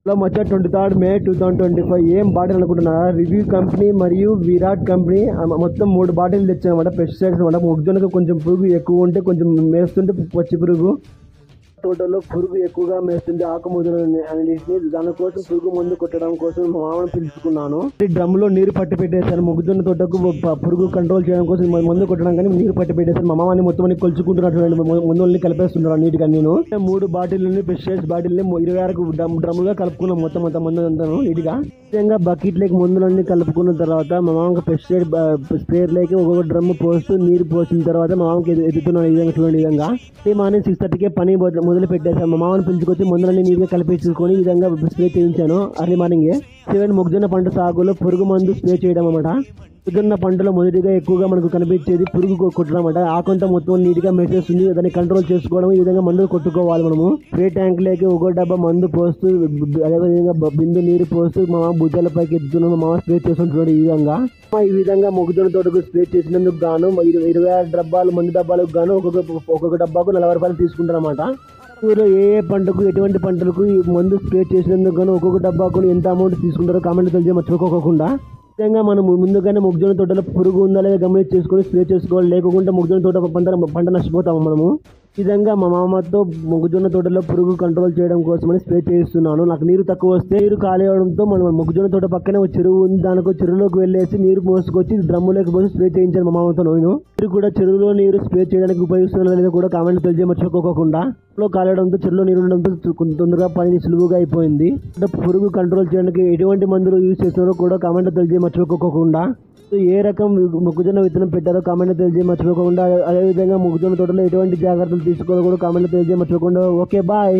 Hello మచ్చా 23rd May 2025 ఏం bottle అనుకుంటున్నారా? Review company మరియు విరాట్ కంపెనీ మొత్తం 3 బాటిల్ తెచ్చానమాట. పెస్టిసైడ్స్ అనమాట. మొక్కజొన్నకు కొంచెం పురుగు ఎక్కువ ఉంటే కొంచెం మేస్తుంటే పచ్చి పురుగు, తోటలో పురుగు ఎక్కువగా మేస్తుంది ఆకుముదలు అన్నిటిని. దానికోసం పురుగు మందు కొట్టడం కోసం మా మామను పిలుచుకున్నాను. డ్రమ్లో నీరు పట్టి పెట్టేశాను. మొక్కజొన్న తోటకు పురుగు కంట్రోల్ చేయడం కోసం మందు కొట్టడం కానీ నీరు పట్టి పెట్టేశాను. మా మామని మొత్తం కొలుచుకుంటున్నటువంటి మందుల్ని కలిపేస్తున్నాను నీట్గా. నేను 3 బాటిల్ని పెస్టిసైడ్స్ బాటిల్ని 26 డ్రమ్లుగా కలుపుకున్నాను. మొత్తం మందు అంతాను నీట్గా. ముఖ్యంగా బకెట్లోకి మందులన్నీ కలుపుకున్న తర్వాత మా మామకి పెస్టిసైడ్ స్ప్రేయర్లోకి ఒక్కొక్క డ్రమ్ పోస్తూ నీరు పోసిన తర్వాత మా మామకి ఎత్తుతున్నాను. ఈ విధంగా చూడండి. ఈ విధంగా మార్నింగ్ 6:30కే పని మొదలు పెట్టేశాను. మా మామని పిలుచుకొచ్చి మందులన్నీ నీట్గా కలిపేసుకొని ఈ విధంగా స్ప్రే చేయించాను. అర్లీ మార్నింగే. మొక్కజొన్న పంట సాగులో పురుగు మందు స్ప్రే చేయడం అన్నమాట. మొక్కజొన్న పంటలో మొదటిగా ఎక్కువగా మనకు కనిపించేది పురుగు కొట్టడం అన్నమాట. ఆకంతా మొత్తం నీట్గా మెసేస్తుంది. దాన్ని కంట్రోల్ చేసుకోవడం, ఈ విధంగా మందులు కొట్టుకోవాలి మనము. స్ప్రే ట్యాంక్ లేకి ఒక డబ్బా మందు పోస్తూ అదేవిధంగా బిందు నీరు పోస్తూ మా భుజాల పైకి ఎత్తుతున్నాం. మా మామ స్ప్రే చేస్తుంటాడు. ఈ విధంగా మొక్కజొన్న తోటకు స్ప్రే చేసినందుకు గాను 26 డబ్బాలు మందు డబ్బాలకు గాను ఒక్కొక్క డబ్బాకు 40 రూపాయలు తీసుకుంటారు అన్నమాట. ఊరిలో ఏ పంటకు ఎటువంటి పంటలకు ఈ మందు స్ప్రే చేసినందుకు గాను ఒక్కొక్క డబ్బాకు ఎంత అమౌంట్ తీసుకుంటారో కామెంట్ తెలియజేయ మర్చిపోకోకుండా. ముఖ్యంగా మనం ముందుగానే మొక్కజొన్న తోటలో పురుగు ఉందా లేదా గమనించి చేసుకొని స్ప్రే చేసుకోవాలి. లేకుండా మొక్కజొన్న తోట పంట నష్టపోతాము మనము. ఈ విధంగా మా మామతో మొక్కజొన్న తోటలో పురుగు కంట్రోల్ చేయడం కోసమని స్ప్రే చేస్తున్నాను. నాకు నీరు తక్కువ వస్తే నీరు కాలేయడంతో మనం మొక్కజొన్న తోట పక్కనే ఒక చెరువు ఉంది. దానికి చెరువులోకి వెళ్ళేసి నీరు మోసుకొచ్చి డ్రమ్ములోకి పోసి స్ప్రే చేయించాను మా మామతో. మీరు కూడా చెరువులో నీరు స్ప్రే చేయడానికి ఉపయోగిస్తున్నా లేదా కూడా కామెంట్ తెలియజేయ మర్చిపోకోకుండా. కాలేయడంతో చెరువులో నీరు ఉండడంతో తొందరగా పని సులువుగా అయిపోయింది. పురుగు కంట్రోల్ చేయడానికి ఎటువంటి మందులు యూజ్ చేస్తున్నారో కూడా కామెంట్ తెలియజేయ మర్చిపోకోకుండా. ఏ రకం మొక్కజొన్న విత్తనం పెట్టారో కామెంట్ తెలియజేయ మర్చిపోకుండా. అదేవిధంగా మొక్కజొన్న తోటలో ఎటువంటి జాగ్రత్తలు తీసుకోవాలో కూడా కామెంట్ తెలియజేయ మర్చిపోకుండా. Okay, bye.